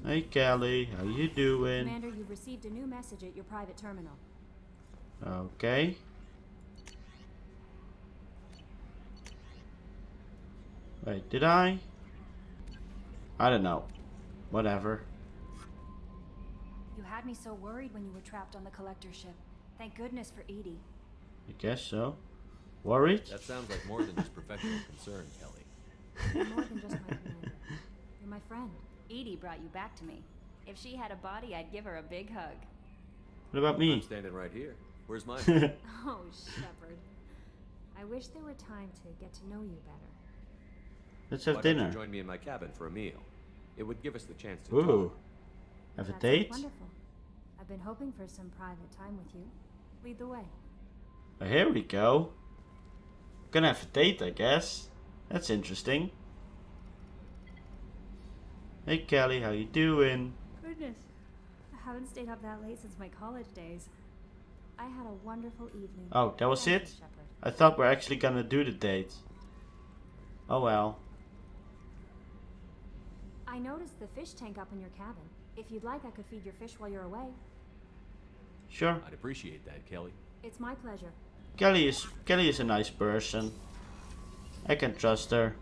Hey Kelly, how you doing? Commander, you've received a new message at your private terminal. Okay. Wait, did I? I don't know. Whatever. You had me so worried when you were trapped on the collector ship. Thank goodness for Edie. I guess so. Worried? That sounds like more than just professional concern, Kelly. You're more than just my commander. You're my friend. Edie brought you back to me. If she had a body, I'd give her a big hug. What about I'm me? standing right here. Where's mine? Oh, Shepard. I wish there were time to get to know you better. Let's have Why don't dinner. you join me in my cabin for a meal? It would give us the chance to Ooh. talk. Have a That sounds date? wonderful. I've been hoping for some private time with you. Lead the way. Oh, here we go. Gonna have a date, I guess. That's interesting. Hey Kelly, how you doing? Goodness. I haven't stayed up that late since my college days. I had a wonderful evening. Oh, that was Thank it? you, Shepard. I thought we're actually gonna do the date. Oh well. I noticed the fish tank up in your cabin. If you'd like, I could feed your fish while you're away. Sure. I'd appreciate that, Kelly. It's my pleasure. Kelly is a nice person. I can trust her.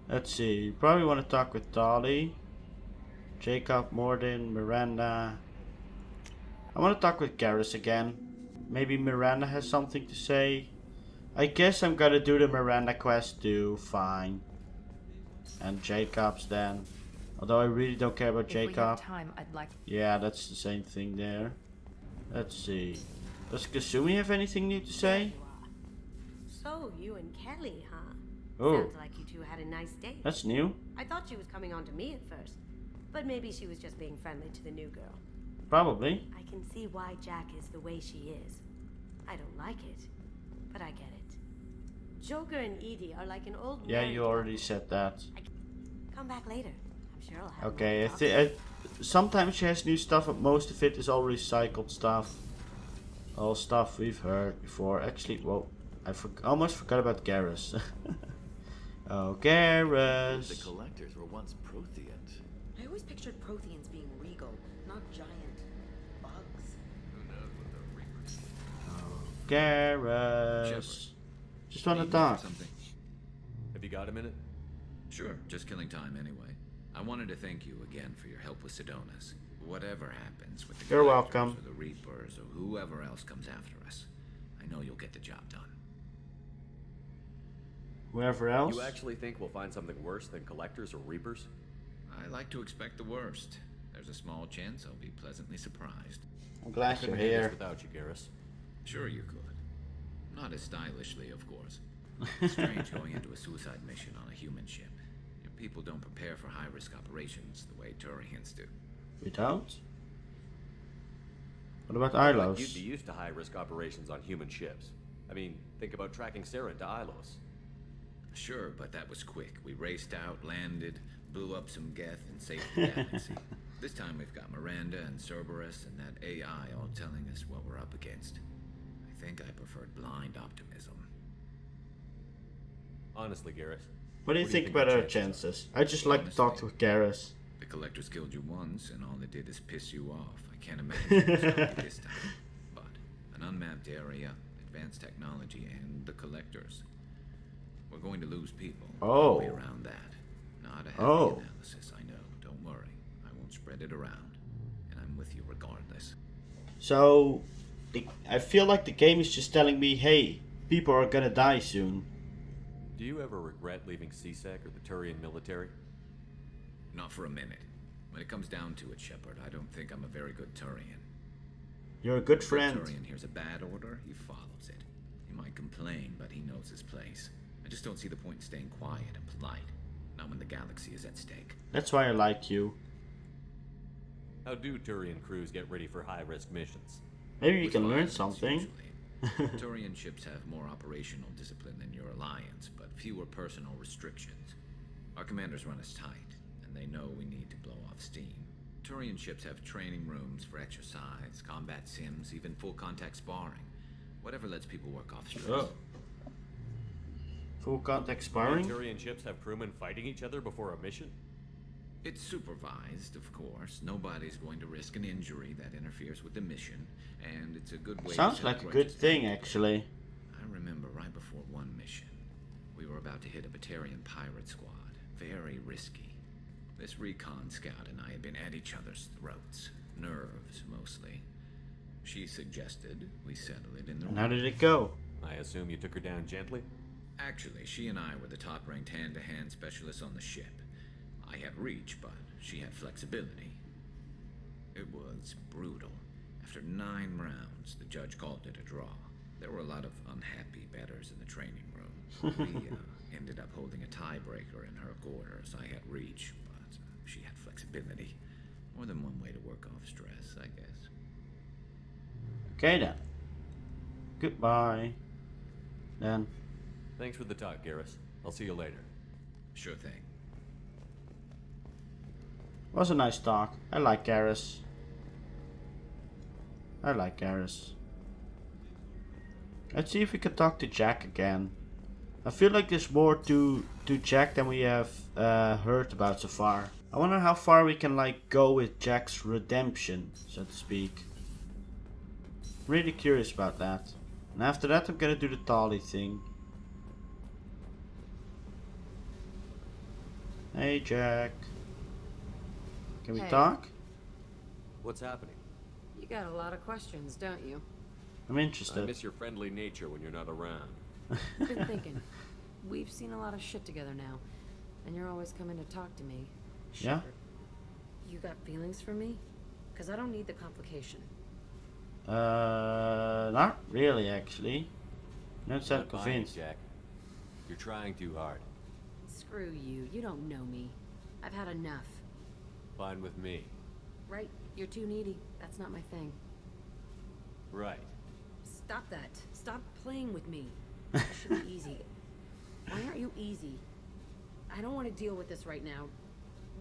Let's see. Probably want to talk with Tali, Jacob, Morden, Miranda. I want to talk with Garrus again. Maybe Miranda has something to say. I guess I'm gonna do the Miranda quest too. Fine. And Jacob's then. Although I really don't care about If we have Jacob. time, I'd like. Yeah, that's the same thing there. Let's see. Does Kasumi have anything new to say? So, you and Kelly, huh? Oh, Sounds like you two had a nice date. that's new. I thought she was coming on to me at first, but maybe she was just being friendly to the new girl. Probably. I can see why Jack is the way she is. I don't like it, but I get it. Joker and Edie are like an old Yeah, married you already said that. couple. Come back later. I'm sure I'll have Okay, more to talk about. sometimes she has new stuff, but most of it is all recycled stuff. All stuff we've heard before. Actually, well, I almost forgot about Garrus. Oh, The Garrus. collectors were once Protheans. I always pictured Protheans being regal, not giant bugs. Who knows what the Reapers? Garrus. Just want to Need me for talk. something? Have you got a minute? Sure, just killing time anyway. I wanted to thank you again for your help with Sidonis. Whatever happens with the You're Collectors welcome. or the Reapers or whoever else comes after us, I know you'll get the job done. Whoever else? You actually think we'll find something worse than collectors or reapers? I like to expect the worst. There's a small chance I'll be pleasantly surprised. I'm glad you're Couldn't do this here. without you, Garrus. Sure you could. Not as stylishly, of course. Strange going into a suicide mission on a human ship. Your people don't prepare for high-risk operations the way Turians do. We don't? What about Like Ilos? you'd be used to high-risk operations on human ships. I mean, think about tracking Sarah into Ilos. Sure, but that was quick. We raced out, landed, blew up some geth, and saved the galaxy. This time we've got Miranda and Cerberus and that AI all telling us what we're up against. I think I preferred blind optimism. Honestly, Garrus. What do you think about our chances? I just like to talk to Garrus. The Collectors killed you once, and all they did is piss you off. I can't imagine it's gonna be this time. But an unmapped area, advanced technology, and the Collectors. We're going to lose people. Oh. Way around that. Not a happy Oh. analysis, I know. Don't worry. I won't spread it around. And I'm with you regardless. So, I feel like the game is just telling me, hey, people are gonna die soon. Do you ever regret leaving CSEC or the Turian military? Not for a minute. When it comes down to it, Shepard, I don't think I'm a very good Turian. You're a good If a friend. Turian hears a bad order, he follows it. He might complain, but he knows his place. I just don't see the point in staying quiet and polite. Not when the galaxy is at stake. That's why I like you. How do Turian crews get ready for high-risk missions? Maybe you With can learn violence, something. usually. Turian ships have more operational discipline than your alliance, but fewer personal restrictions. Our commanders run us tight, and they know we need to blow off steam. Turian ships have training rooms for exercise, combat sims, even full contact sparring. Whatever lets people work off stress. Oh. Full contact Do sparring? Turian ships have crewmen fighting each other before a mission? It's supervised, of course. Nobody's going to risk an injury that interferes with the mission, and it's a good way Sounds to like a set good grudges thing, down. actually. I remember right before one mission, we were about to hit a Batarian pirate squad. Very risky. This recon scout and I had been at each other's throats. Nerves, mostly. She suggested we settle it in the And how did it go? I assume you took her down gently? Actually, she and I were the top-ranked hand-to-hand specialists on the ship. I had reach, but she had flexibility. It was brutal. After 9 rounds, the judge called it a draw. There were a lot of unhappy bettors in the training room. We ended up holding a tiebreaker in her quarters. I had reach, but she had flexibility. More than one way to work off stress, I guess. Okay then. Goodbye. Then. Thanks for the talk, Garrus. I'll see you later. Sure thing. Was a nice talk. I like Garrus. Let's see if we can talk to Jack again. I feel like there's more to Jack than we have heard about so far. I wonder how far we can like go with Jack's redemption, so to speak. Really curious about that. And after that I'm gonna do the Tali thing. Hey Jack. Can we Hey. talk? What's happening? You got a lot of questions, don't you? I'm I interested. miss your friendly nature when you're not around. Been thinking. We've seen a lot of shit together now, and you're always coming to talk to me. Yeah? Shepard, you got feelings for me? Because I don't need the complication. Not really actually. Not so Not buying it, convinced. Jack. You're trying too hard. Screw you. You don't know me. I've had enough. Fine with me. Right? You're too needy. That's not my thing. Right. Stop that. Stop playing with me. I should be easy. Why aren't you easy? I don't want to deal with this right now.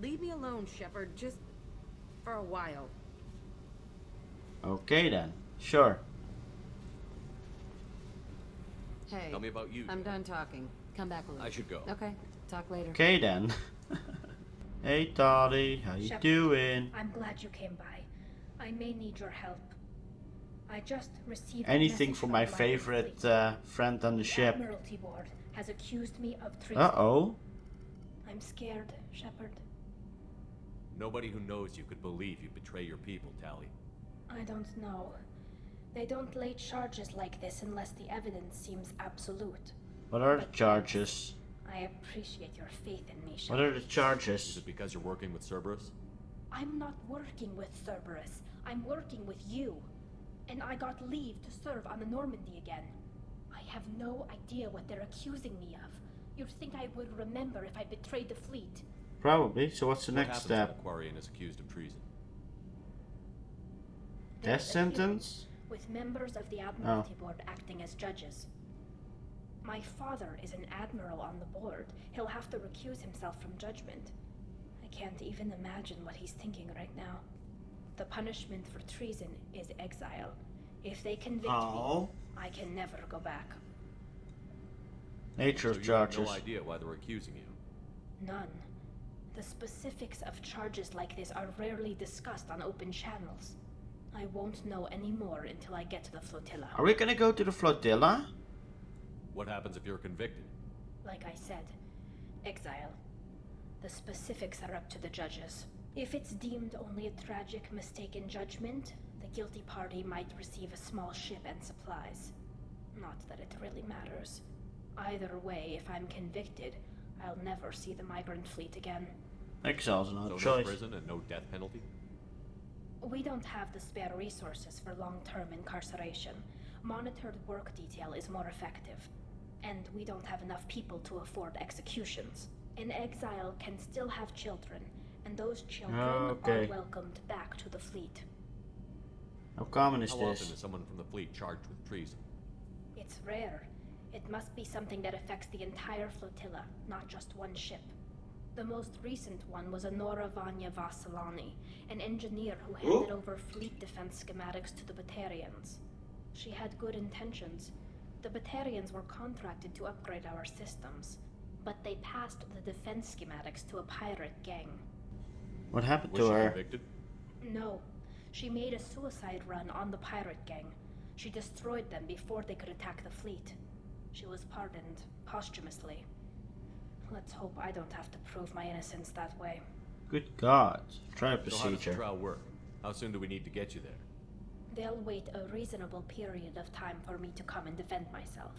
Leave me alone, Shepard. Just for a while. Okay then. Sure. Hey, Tell me about you. I'm Jack. done talking. Come back later. I should go. Okay, talk later. Okay then. Hey Tali, how you Shepard, doing? I'm glad you came by. I may need your help. I just received a Anything message for from my the favorite fleet. friend on the The ship. Admiralty Board has accused me of treason. Uh-oh. I'm scared, Shepard. Nobody who knows you could believe you betray your people, Tali. I don't know. They don't lay charges like this unless the evidence seems absolute. What are the But charges? I appreciate your faith in me, What Shepard. are the Is charges? it because you're working with Cerberus? I'm not working with Cerberus. I'm working with you. And I got leave to serve on the Normandy again. I have no idea what they're accusing me of. You'd think I would remember if I betrayed the fleet. Probably. So what's the What next happens step? when a Quarian is accused of treason? Death There's a hearing sentence? with members of the Admiralty Board acting as judges. My father is an admiral on the board. He'll have to recuse himself from judgment. I can't even imagine what he's thinking right now. The punishment for treason is exile. If they convict Oh. me, I can never go back. Nature So of you have charges. no idea why they're accusing you. None. The specifics of charges like this are rarely discussed on open channels. I won't know any more until I get to the flotilla. Are we gonna go to the flotilla? What happens if you're convicted? Like I said, exile. The specifics are up to the judges. If it's deemed only a tragic mistake in judgment, the guilty party might receive a small ship and supplies. Not that it really matters. Either way, if I'm convicted, I'll never see the migrant fleet again. Exile's not So a no choice. prison and no death penalty? We don't have the spare resources for long-term incarceration. Monitored work detail is more effective. And we don't have enough people to afford executions. An exile can still have children, and those children Okay. are welcomed back to the fleet. How common is How often this? is someone from the fleet charged with treason? It's rare. It must be something that affects the entire flotilla, not just one ship. The most recent one was Anora Vanya Vasilani, an engineer who handed over fleet defense schematics to the Batarians. She had good intentions. The Batarians were contracted to upgrade our systems, but they passed the defense schematics to a pirate gang. What happened Was to she her? convicted? No. She made a suicide run on the pirate gang. She destroyed them before they could attack the fleet. She was pardoned posthumously. Let's hope I don't have to prove my innocence that way. Good God. Trial So how does the procedure. trial work? How soon do we need to get you there? They'll wait a reasonable period of time for me to come and defend myself.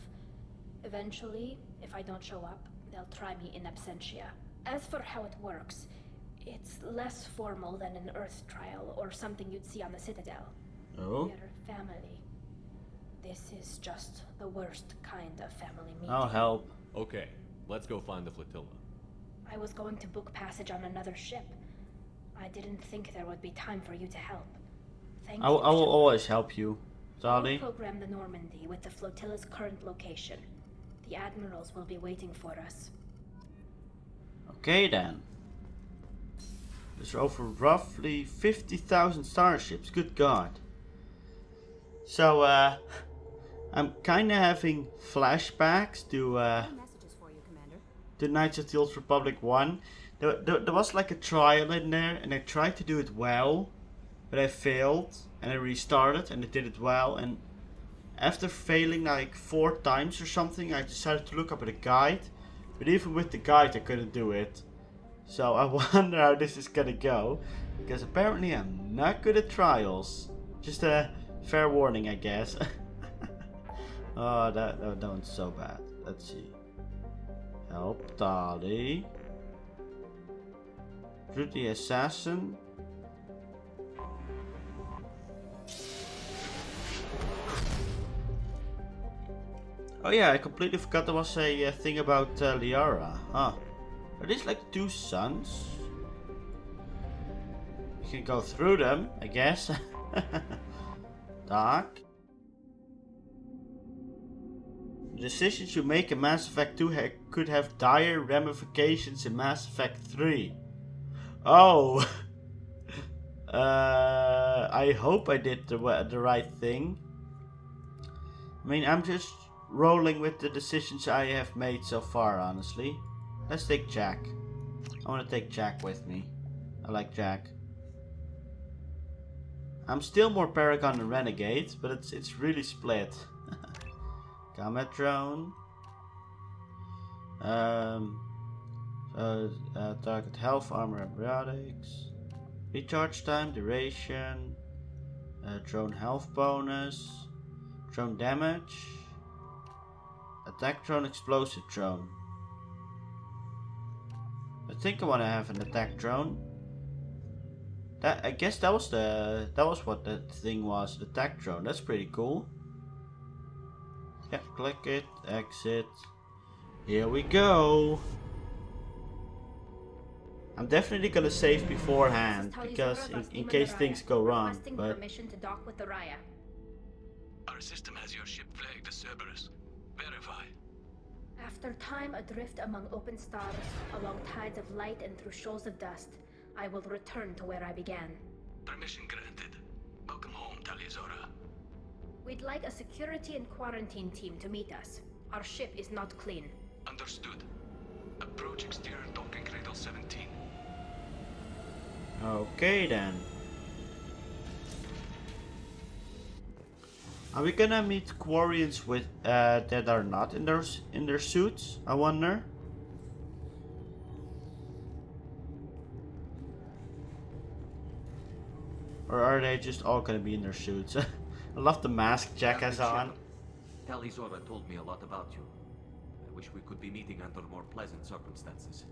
Eventually, if I don't show up, they'll try me in absentia. As for how it works, it's less formal than an Earth trial or something you'd see on the Citadel. Oh? We're family. This is just the worst kind of family meeting. I'll help. Okay, let's go find the flotilla. I was going to book passage on another ship. I didn't think there would be time for you to help. Thank I you. will Shepard. always help you, I'll Tali. program the Normandy with the flotilla's current location. The admirals will be waiting for us. Okay then. There's over roughly 50,000 starships. Good God. So, I'm kinda having flashbacks to, Messages for you, Commander. to Knights of the Old Republic 1. There was like a trial in there, and I tried to do it well, but I failed, and I restarted, and I did it well, and after failing like 4 times or something, I decided to look up at a guide, but even with the guide I couldn't do it. So I wonder how this is gonna go, because apparently I'm not good at trials. Just a fair warning, I guess. Oh, that one's so bad. Let's see. Help Tali. Shoot the assassin. Oh yeah, I completely forgot there was a thing about Liara. Huh. Are these like 2 suns? You can go through them, I guess. Dark. The decisions you make in Mass Effect 2 could have dire ramifications in Mass Effect 3. Oh! I hope I did the right thing. I mean, I'm just rolling with the decisions I have made so far, honestly. Let's take Jack. I want to take Jack with me. I like Jack. I'm still more Paragon than Renegade, but it's really split. Combat drone. Target health, armor, antibiotics. Recharge time, duration. Drone health bonus. Drone damage. Attack drone, explosive drone. I think I want to have an attack drone. I guess that was what that thing was. The attack drone. That's pretty cool. Yeah, click it, exit. Here we go. I'm definitely gonna save beforehand because in case things go wrong. But Permission to dock with the Raya. Our system has your ship flagged as Cerberus. Verify. After time adrift among open stars, along tides of light and through shoals of dust, I will return to where I began. Permission granted. Welcome home, Tali. We'd like a security and quarantine team to meet us. Our ship is not clean. Understood. Approach exterior docking cradle 17. okay then. Are we gonna meet Quarians with that are not in their suits? I wonder. Or are they just all gonna be in their suits? I love the mask Jack has on. Tali told me a lot about you. I wish we could be meeting under more pleasant circumstances.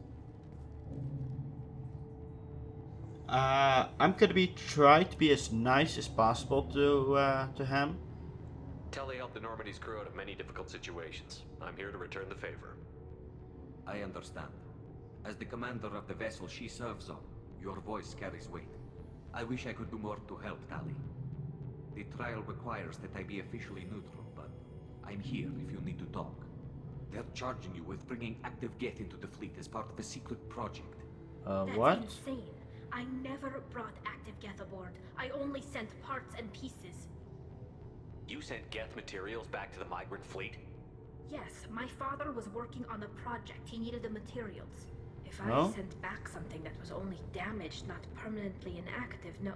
I'm gonna try to be as nice as possible to him. Tali helped the Normandy's crew out of many difficult situations. I'm here to return the favor. I understand. As the commander of the vessel she serves on, your voice carries weight. I wish I could do more to help Tali. The trial requires that I be officially neutral, but I'm here if you need to talk. They're charging you with bringing active Geth into the fleet as part of a secret project. That's What? insane. I never brought active Geth aboard. I only sent parts and pieces. You sent Geth materials back to the migrant fleet? Yes, my father was working on a project. He needed the materials. If No? I sent back something that was only damaged, not permanently inactive, no,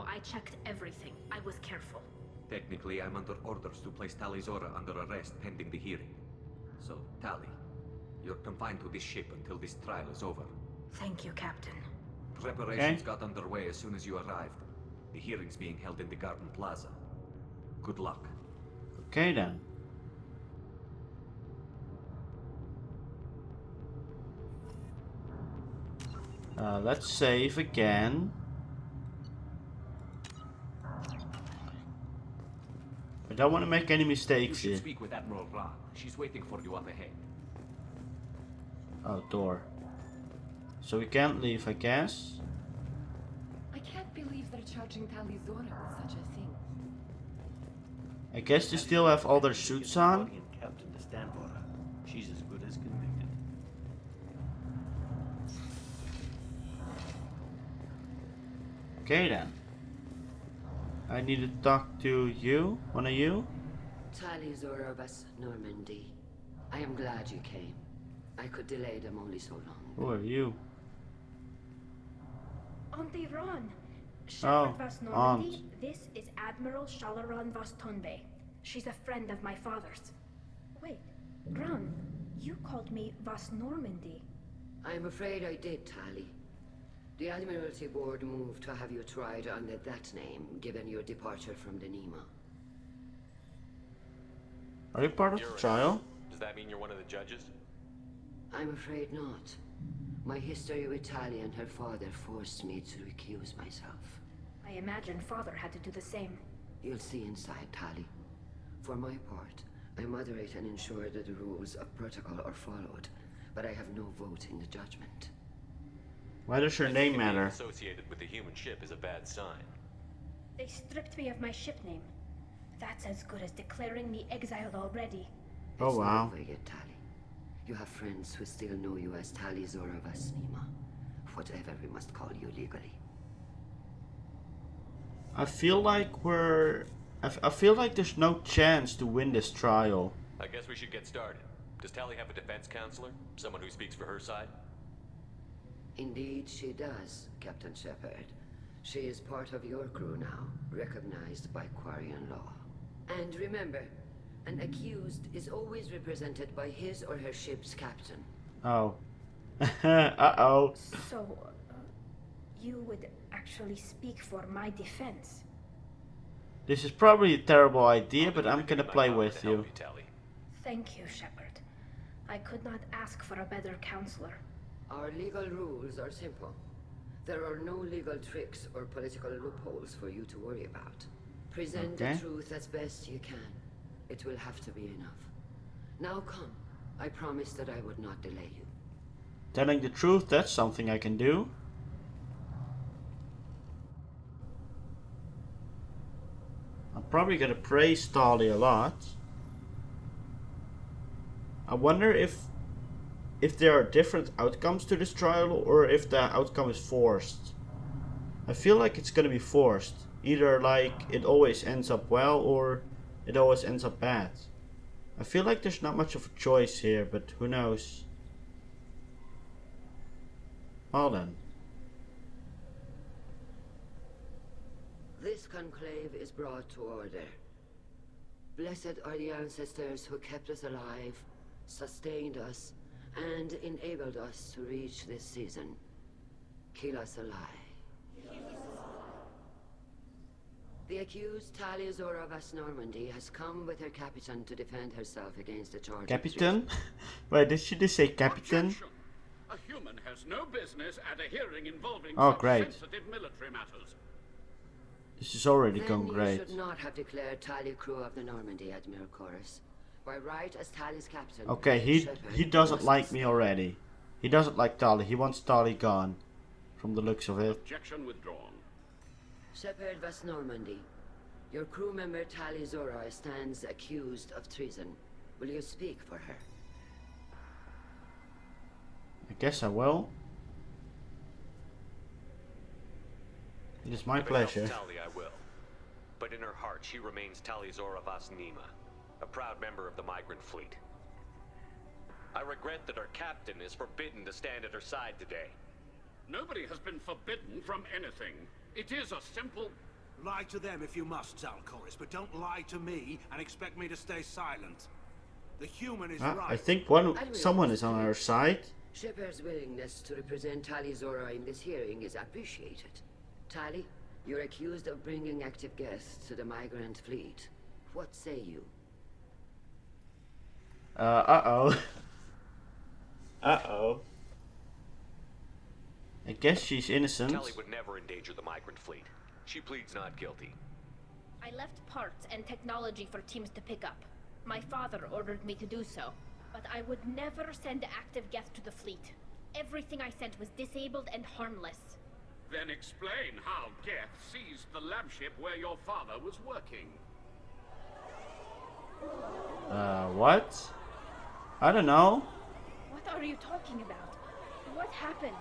I checked everything. I was careful. Technically, I'm under orders to place Tali Zora under arrest pending the hearing. So, Tali, you're confined to this ship until this trial is over. Thank you, Captain. Preparations got underway as soon as you arrived. The hearing's being held in the Garden Plaza. Good luck. Okay then. Let's save again. I don't want to make any You mistakes should here. speak with Admiral Ra. She's waiting for you up ahead. Oh, door. So we can't leave, I guess. I can't believe they're charging Tali Zora with such a thing. I guess they still have all their suits on. Captain to stand for her. She's as good as convicted. Okay then. I need to talk to you, one of you. Tali Zora of us, Normandy. I am glad you came. I could delay them only so long. Who are you? Auntie Ron. Oh, Shepard Vas Normandy, aunt. this is Admiral Shalaran Vas Tonbe. She's a friend of my father's. Wait, Ron, you called me Vas Normandy. I'm afraid I did, Tali. The Admiralty Board moved to have you tried under that name, given your departure from the Nima. Are you part of the trial? Does that mean you're one of the judges? I'm afraid not. My history with Tali and her father forced me to recuse myself. I imagine father had to do the same. You'll see inside, Tali. For my part, I moderate and ensure that the rules of protocol are followed, but I have no vote in the judgment. Why does your name matter? Associated with the human ship is a bad sign. They stripped me of my ship name. That's as good as declaring me exiled already. Oh wow. It's not over yet, Tali. You have friends who still know you as Tali Zora Vas Nima. Whatever we must call you legally. I feel like I feel like there's no chance to win this trial. I guess we should get started. Does Tali have a defense counselor? Someone who speaks for her side? Indeed, she does, Captain Shepard. She is part of your crew now, recognized by Quarian law. And remember, an accused is always represented by his or her ship's captain. Oh. Uh-oh. So, you would actually speak for my defense? This is probably a terrible idea, but I'm gonna play with you. Thank you, Shepard. I could not ask for a better counselor. Our legal rules are simple. There are no legal tricks or political loopholes for you to worry about. Present the truth as best you can. It will have to be enough. Now come. I promised that I would not delay you. Telling the truth, that's something I can do. I'm probably gonna praise Tali a lot. I wonder if there are different outcomes to this trial or if the outcome is forced. I feel like it's gonna be forced. Either like it always ends up well or it always ends up bad. I feel like there's not much of a choice here, but who knows. Well then. This conclave is brought to order. Blessed are the ancestors who kept us alive, sustained us, and enabled us to reach this season. Kill us alive. The accused Tali Zora Vas Normandy has come with her captain to defend herself against the charge. Captain? Wait, did she just say captain? Objection. A human has no business at a hearing involving Oh, such great. sensitive military matters. This is already Then going you great. should not have declared Tali crew of the Normandy, Admiral Chorus. By right as Tali's captain. Okay, he Shepard doesn't must like me already. He doesn't like Tali. He wants Tali gone. From the looks of it. Objection withdrawn. Shepard Vas Normandy. Your crew member Tali Zora stands accused of treason. Will you speak for her? I guess I will. It is my If it helps pleasure. Tali, I will. But in her heart, she remains Tali Zora Vas Nima, a proud member of the migrant fleet. I regret that our captain is forbidden to stand at her side today. Nobody has been forbidden from anything. It is a simple... Lie to them if you must, Talcoris, but don't lie to me and expect me to stay silent. The human is right. I think someone is on our side. Shepard's willingness to represent Tali Zora in this hearing is appreciated. Tali, you're accused of bringing active guests to the migrant fleet. What say you? Uh-oh. Uh-oh. I guess she's innocent. Tali would never endanger the migrant fleet. She pleads not guilty. I left parts and technology for teams to pick up. My father ordered me to do so, but I would never send active guests to the fleet. Everything I sent was disabled and harmless. Then explain how Geth seized the lab ship where your father was working. What? I don't know. What are you talking about? What happened?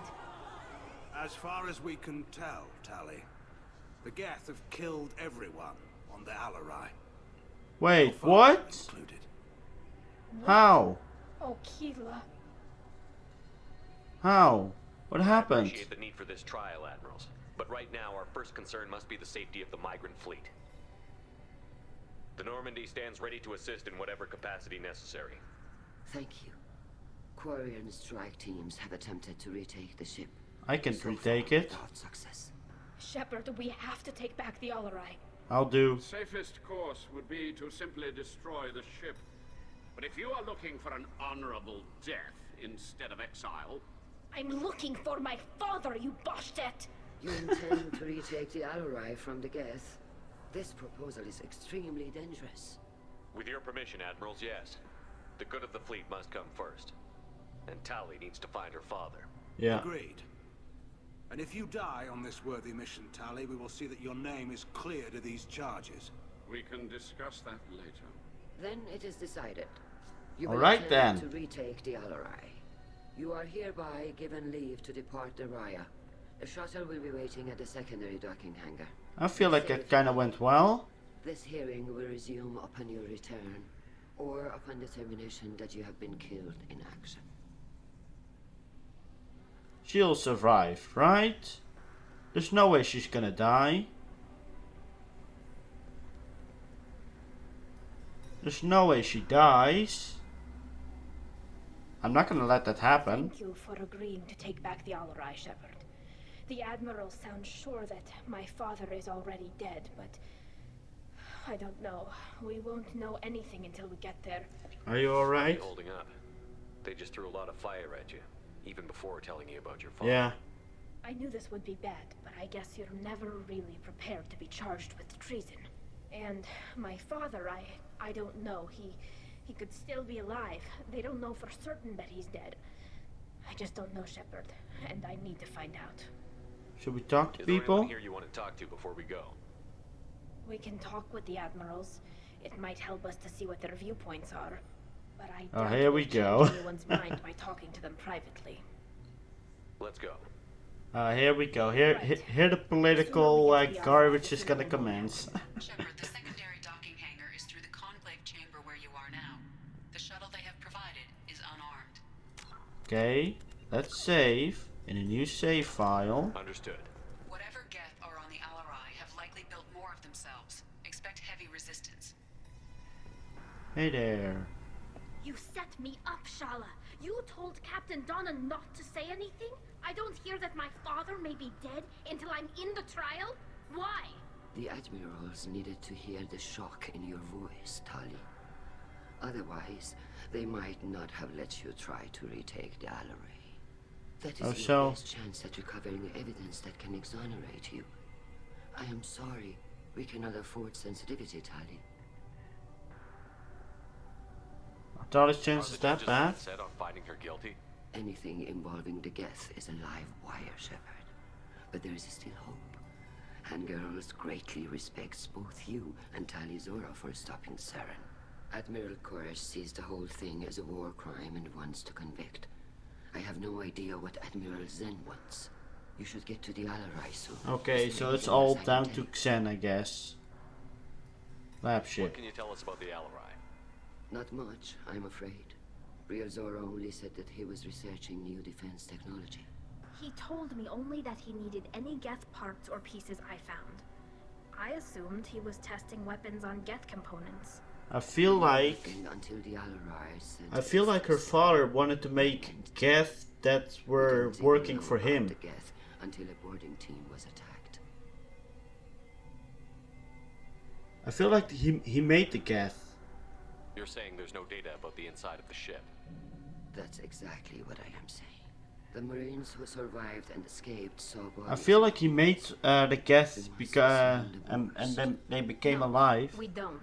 As far as we can tell, Tali, the Geth have killed everyone on the Alerei. Wait, what? Included. How? Oh, Keela. How? What happened? I appreciate the need for this trial, Admirals. But right now, our first concern must be the safety of the migrant fleet. The Normandy stands ready to assist in whatever capacity necessary. Thank you. Quarry and strike teams have attempted to retake the ship. I can retake it. Without success. Shepard, we have to take back the Alerei. I'll do. The safest course would be to simply destroy the ship. But if you are looking for an honorable death instead of exile... I'm looking for my father, you Boshtet! You intend to retake the Alerei from the Geth? This proposal is extremely dangerous. With your permission, Admirals, yes. The good of the fleet must come first. And Tali needs to find her father. Yeah. Agreed. And if you die on this worthy mission, Tali, we will see that your name is cleared of these charges. We can discuss that later. Then it is decided. You All will right, attempt then. to retake the Alerei. You are hereby given leave to depart the Raya. The shuttle will be waiting at the secondary docking hangar. I feel like it kind of went well. This hearing will resume upon your return, or upon determination that you have been killed in action. She'll survive, right? There's no way she's gonna die. There's no way she dies. I'm not gonna let that happen. Thank you for agreeing to take back the Alerei, Shepard. The Admiral sounds sure that my father is already dead, but... I don't know. We won't know anything until we get there. Are you alright? Holding up. They just threw a lot of fire at you, even before telling you about your father. Yeah. I knew this would be bad, but I guess you're never really prepared to be charged with treason. And my father, I don't know. He could still be alive. They don't know for certain that he's dead. I just don't know, Shepard, and I need to find out. Should we talk to Is there people? anyone here you want to talk to before we go? We can talk with the Admirals. It might help us to see what their viewpoints are. But I Oh, doubt here we we'll go. change anyone's mind by talking to them privately. Let's go. Here we go. Here the political garbage is gonna commence. Shepard, the secondary docking hangar is through the conclave chamber where you are now. The shuttle they have provided is unarmed. Okay, let's save in a new save file. Understood. Whatever Geth are on the Alerei have likely built more of themselves. Expect heavy resistance. Hey there. You set me up, Shala. You told Captain Donna not to say anything? I don't hear that my father may be dead until I'm in the trial? Why? The Admirals needed to hear the shock in your voice, Tali. Otherwise, they might not have let you try to retake the Alerei. That is your best chance at recovering evidence that can exonerate you. I am sorry. We cannot afford sensitivity, Tali. I thought his chances that bad. Set on finding her guilty? Anything involving the Geth is a live wire, Shepard. But there is still hope. And Garrus greatly respects both you and Tali Zora for stopping Saren. Admiral Koresh sees the whole thing as a war crime and wants to convict. I have no idea what Admiral Zen wants. You should get to the Alerei soon. Okay, so it's all down to Xen, I guess. Lab ship. What can you tell us about the Alerei? Not much, I'm afraid. Real Zora only said that he was researching new defense technology. He told me only that he needed any Geth parts or pieces I found. I assumed he was testing weapons on Geth components. I feel like Until the Alerei sent I feel like her father wanted to make Geth that were working for him. the Geth until a boarding team was attacked. I feel like he made the Geth. You're saying there's no data about the inside of the ship? That's exactly what I am saying. The Marines who survived and escaped saw bodies. I feel like he made the Geth because and then they became alive. We don't.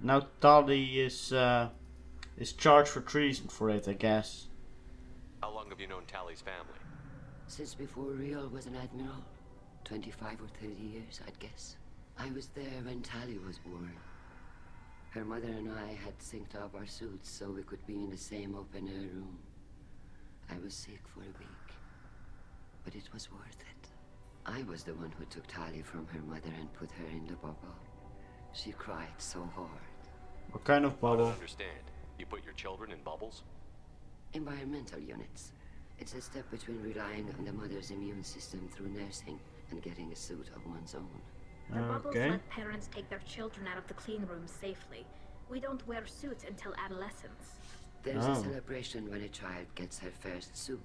Now Tali is charged for treason for it, I guess. How long have you known Tali's family? Since before Real was an admiral. 25 or 30 years, I'd guess. I was there when Tali was born. Her mother and I had synced up our suits so we could be in the same open-air room. I was sick for a week, but it was worth it. I was the one who took Tali from her mother and put her in the bubble. She cried so hard. What kind of I bubble? don't understand. You put your children in bubbles? Environmental units. It's a step between relying on the mother's immune system through nursing and getting a suit of one's own. The bubbles let parents take their children out of the clean rooms safely. We don't wear suits until adolescence. There's a celebration when a child gets her first suit.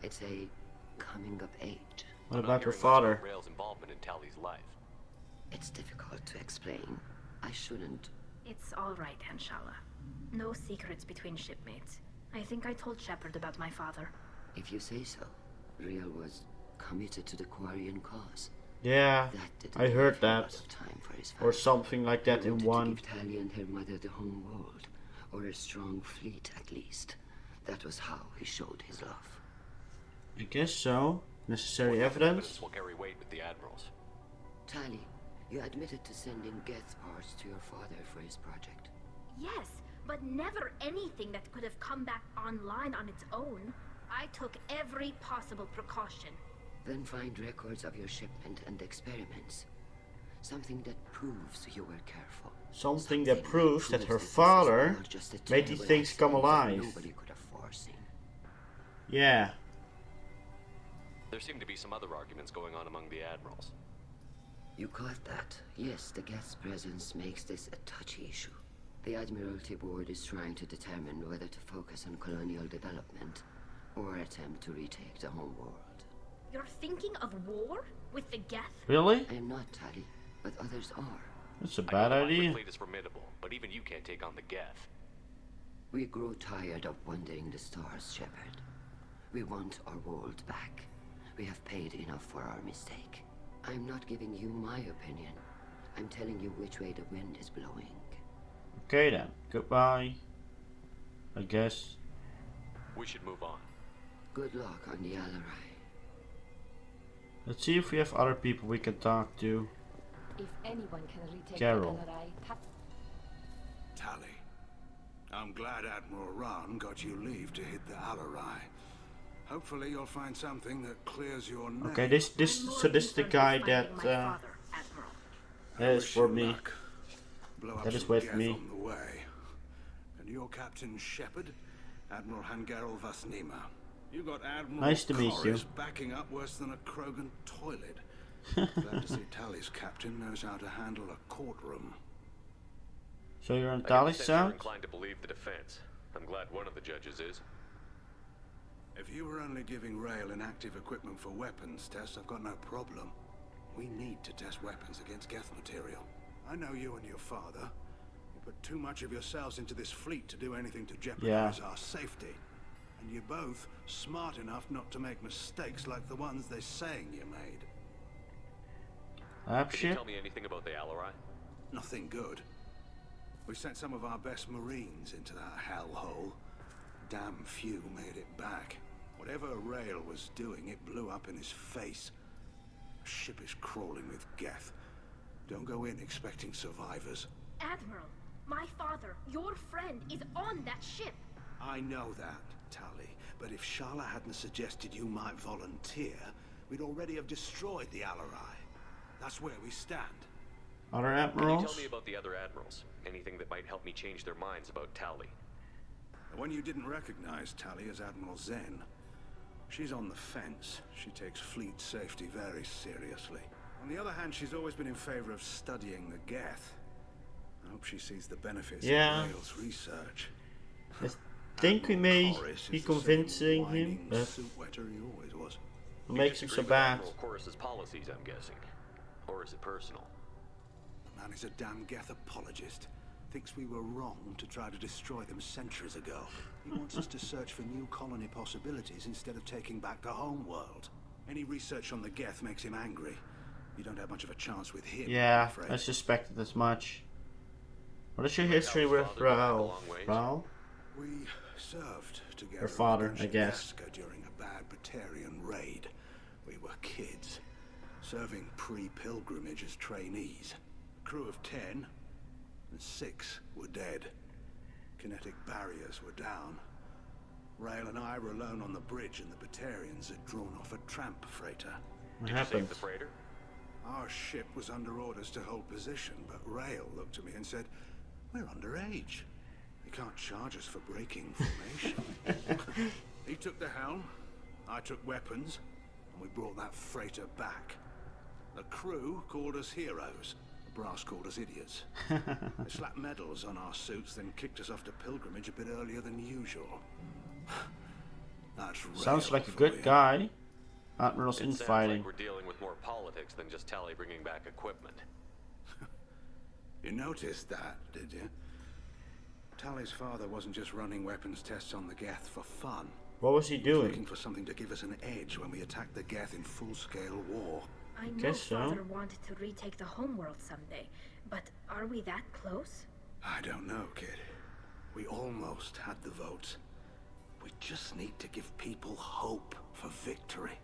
It's a coming of age. What about her father? Rail's involvement in Tali's life. It's difficult to explain. I shouldn't. It's all right, Anshala. No secrets between shipmates. I think I told Shepard about my father. If you say so. Real was committed to the Quarian cause. Yeah, I heard that. Or something like that in one. To give Tali and her mother the home world, or a strong fleet at least. That was how he showed his love. I guess so. Necessary evidence. Will carry weight with the admirals. Tali, you admitted to sending Geth parts to your father for his project. Yes, but never anything that could have come back online on its own. I took every possible precaution. Then find records of your shipment and experiments. Something that proves you were careful. Something that proves that her father made these things come alive. Nobody could have foreseen. Yeah. There seem to be some other arguments going on among the admirals. You caught that? Yes, the Geth's presence makes this a touchy issue. The Admiralty Board is trying to determine whether to focus on colonial development or attempt to retake the home world. You're thinking of war? With the Geth? Really? I am not, Tali, but others are. That's a bad idea. The fleet is formidable, but even you can't take on the Geth. We grow tired of wandering the stars, Shepard. We want our world back. We have paid enough for our mistake. I'm not giving you my opinion. I'm telling you which way the wind is blowing. Okay then. Goodbye. I guess. We should move on. Good luck on the Alerei. Let's see if we have other people we can talk to. If anyone can retake Garrus. the Alerei, Tali, I'm glad Admiral Rahn got you leave to hit the Alerei. Hopefully you'll find something that clears your name. Okay, this is the guy that is for me. That is with me. On the way. And you're Captain Shepard, Admiral Hangarel Vasnima. You got Admiral Nice to meet you. backing up worse than a Krogan toilet. Glad to see Tali's captain knows how to handle a courtroom. So you're on I Tali's sense you're side? inclined to believe the defense. I'm glad one of the judges is. If you were only giving Rail inactive equipment for weapons tests, I've got no problem. We need to test weapons against Geth material. I know you and your father. You put too much of yourselves into this fleet to do anything to jeopardize our safety. And you're both smart enough not to make mistakes like the ones they're saying you made. Can you tell me anything about the Alerei? Nothing good. We sent some of our best Marines into that hellhole. Damn few made it back. Whatever Rail was doing, it blew up in his face. The ship is crawling with Geth. Don't go in expecting survivors. Admiral, my father, your friend, is on that ship. I know that, Tali. But if Shala hadn't suggested you might volunteer, we'd already have destroyed the Alerei. That's where we stand. Other Can you admirals? tell me about the other admirals? Anything that might help me change their minds about Tali? The one you didn't recognize, Tali, is Admiral Zen. She's on the fence. She takes fleet safety very seriously. On the other hand, she's always been in favor of studying the Geth. I hope she sees the benefits of Rail's research. I think we may be convincing him, but what makes him so bad? Chorus's policies, I'm guessing. Or is it personal? The man is a damn Geth apologist. Thinks we were wrong to try to destroy them centuries ago. He wants us to search for new colony possibilities instead of taking back the home world. Any research on the Geth makes him angry. You don't have much of a chance with him. Yeah, I suspected as much. What is your history with Raul? Raul? We served together. Her father, I guess. During a bad Batarian raid. We were kids, serving pre-pilgrimage as trainees. A crew of 10, and 6 were dead. Kinetic barriers were down. Rail and I were alone on the bridge, and the Batarians had drawn off a tramp freighter. What happened? Save the freighter? Our ship was under orders to hold position, but Rail looked at me and said, "We're underage. You can't charge us for breaking formation." He took the helm, I took weapons, and we brought that freighter back. The crew called us heroes. The brass called us idiots. They slapped medals on our suits, then kicked us off to pilgrimage a bit earlier than usual. That's Sounds like a good guy. Admiral's It sounds infighting. like we're dealing with more politics than just Tali bringing back equipment. You noticed that, did you? Tali's father wasn't just running weapons tests on the Geth for fun. What was he doing? Looking for something to give us an edge when we attacked the Geth in full-scale war. I know Guess so. Father wanted to retake the homeworld someday, but are we that close? I don't know, kid. We almost had the votes. We just need to give people hope for victory.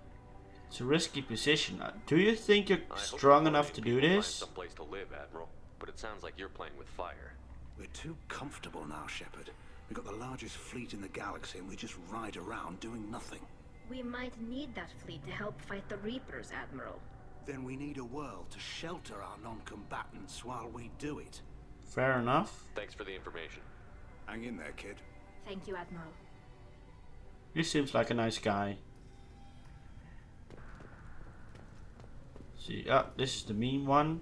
It's a risky position. Do you think you're strong enough to do this? Someplace to live, Admiral. But it sounds like you're playing with fire. We're too comfortable now, Shepard. We've got the largest fleet in the galaxy and we just ride around doing nothing. We might need that fleet to help fight the Reapers, Admiral. Then we need a world to shelter our non-combatants while we do it. Fair enough. Thanks for the information. Hang in there, kid. Thank you, Admiral. He seems like a nice guy. See, this is the mean one.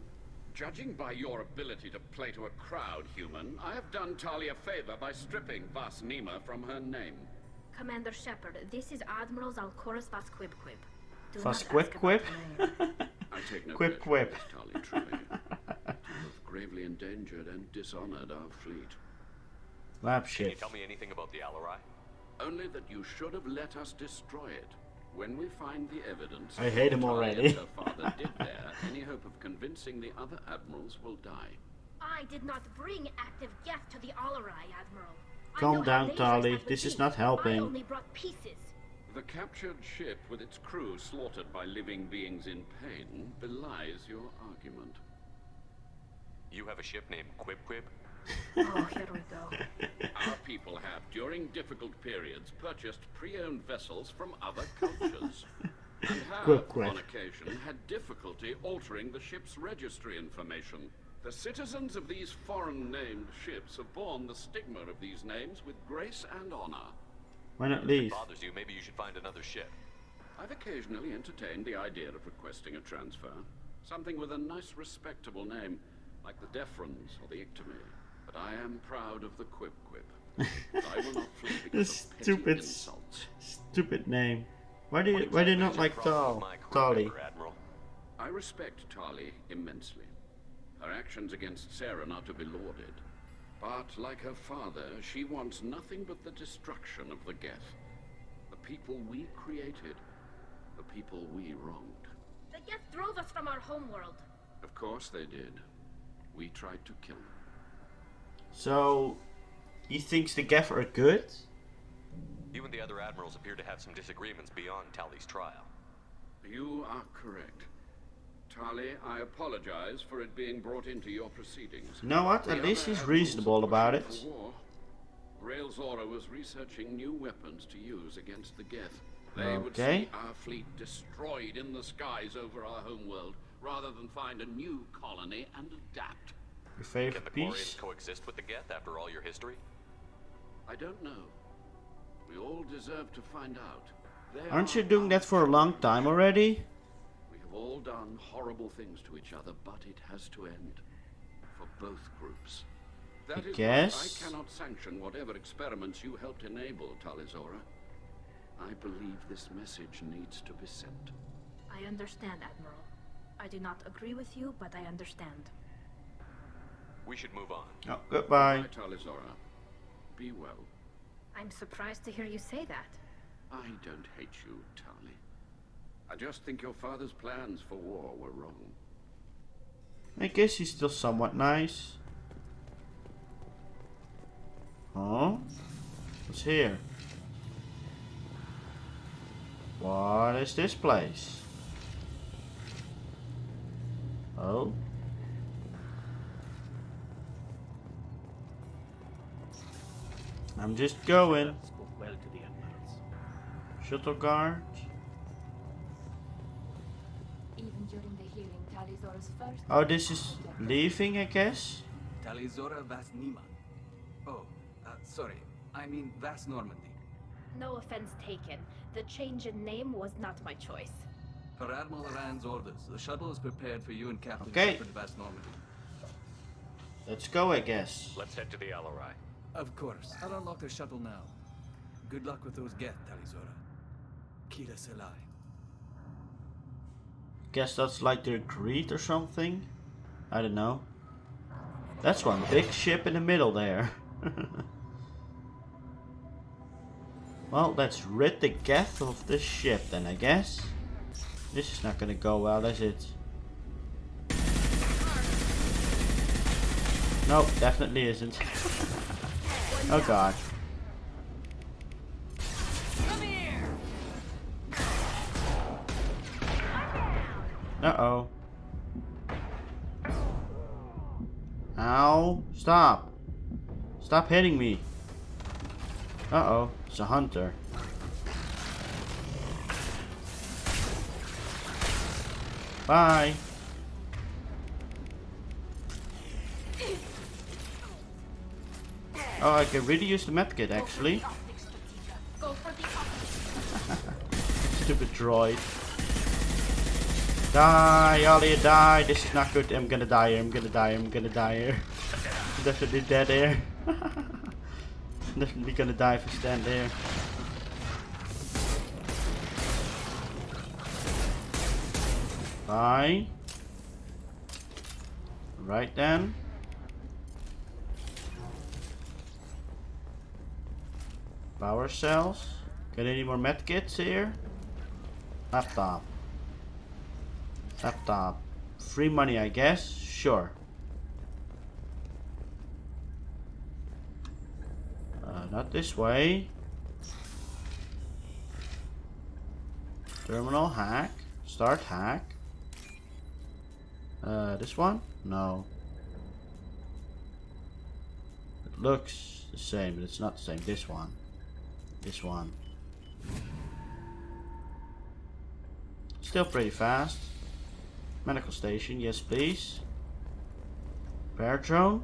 Judging by your ability to play to a crowd, human, I have done Tali a favor by stripping Vas Nima from her name. Commander Shepard, this is Admiral Zalcorus Vasquibquib. Vasquibquib? I take no Quip credit quip. for this, Tali Troy. You have gravely endangered and dishonored our fleet. Lab Can you shit. tell me anything about the Alerei? Only that you should have let us destroy it. When we find the evidence, I hate him Tali already. and her father did there, any hope of convincing the other admirals will die. I did not bring active Geth to the Alerei, Admiral. Calm down, Tali. This is not I helping. only brought pieces. The captured ship with its crew slaughtered by living beings in pain belies your argument. You have a ship named Quib Quib? Oh, here we go. Our people have, during difficult periods, purchased pre-owned vessels from other cultures. And have, Quib Quib. on occasion, had difficulty altering the ship's registry information. The citizens of these foreign-named ships have borne the stigma of these names with grace and honor. Why not If leave? it bothers you, maybe you should find another ship. I've occasionally entertained the idea of requesting a transfer. Something with a nice, respectable name, like the Defrons or the Ictomy. But I am proud of the Quib Quib. I will not flee because of petty insults. Stupid name. Why do you not like Tali? Admiral. I respect Tali immensely. Her actions against Saren are to be lauded. But like her father, she wants nothing but the destruction of the Geth. The people we created. The people we wronged. The Geth drove us from our homeworld. Of course they did. We tried to kill them. So, he thinks the Geth are good? You and the other admirals appear to have some disagreements beyond Tali's trial. You are correct. Tali, I apologize for it being brought into your proceedings. You know what? At least he's reasonable about it. Rail Zora was researching new weapons to use against the Geth. They would Okay. see our fleet destroyed in the skies over our homeworld, rather than find a new colony and adapt. Your favorite Can the Quarians piece? coexist with the Geth after all your history? I don't know. We all deserve to find out. They Aren't are you doing that for a long time already? We have all done horrible things to each other, but it has to end. For both groups. That is guess. why I cannot sanction whatever experiments you helped enable, Talizora. I believe this message needs to be sent. I understand, Admiral. I do not agree with you, but I understand. We should move on. Oh, goodbye. Talizora. Be well. I'm surprised to hear you say that. I don't hate you, Tali. I just think your father's plans for war were wrong. I guess he's still somewhat nice. Huh? What's here? What is this place? Oh? I'm just going. Well to the admirals. Shuttle guard. Even during the hearing, Talizora's first... Oh, this is leaving, I guess? Talizora Vas Nima. Oh, sorry. I mean Vas Normandy. No offense taken. The change in name was not my choice. Per Admiral Rand's orders, the shuttle is prepared for you and Captain Okay. Shepard Vas Normandy. Let's go, I guess. Let's head to the Alerei. Of course. I'll unlock the shuttle now. Good luck with those Geth, Talizora. Kila Selai. Guess that's like their greed or something? I don't know. That's one big ship in the middle there. Well, let's rid the Geth of this ship then, I guess. This is not gonna go well, is it? Nope, definitely isn't. Oh god. Uh-oh. Ow. Stop. Stop hitting me. Uh-oh. It's a hunter. Bye. Oh, I can really use the medkit actually. Stupid droid. Die, Alia, die. This is not good. I'm gonna die here. I'm gonna die. I'm gonna die here. I'm definitely dead here. Definitely gonna die if I stand there. Bye. Right then. Power cells. Got any more medkits here? Laptop. Laptop. Free money, I guess. Sure. Not this way. Terminal hack. Start hack. This one? No. It looks the same, but it's not the same. This one. This one. Still pretty fast. Medical station, yes please. Repair drone?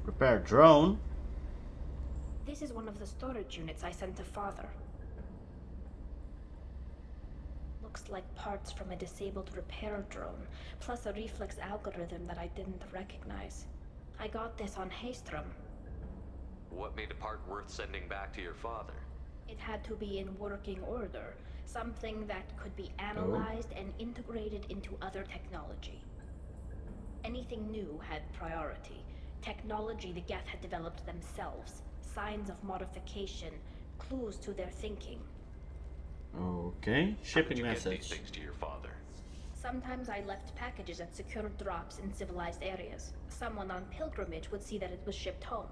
Repair drone? This is one of the storage units I sent to Father. Looks like parts from a disabled repair drone, plus a reflex algorithm that I didn't recognize. I got this on Haystrom. What made a part worth sending back to your father? It had to be in working order, something that could be analyzed and integrated into other technology. Anything new had priority. Technology the Geth had developed themselves, signs of modification, clues to their thinking. Okay, shipping How did you get message. these things to your father? Sometimes I left packages at secure drops in civilized areas. Someone on pilgrimage would see that it was shipped home.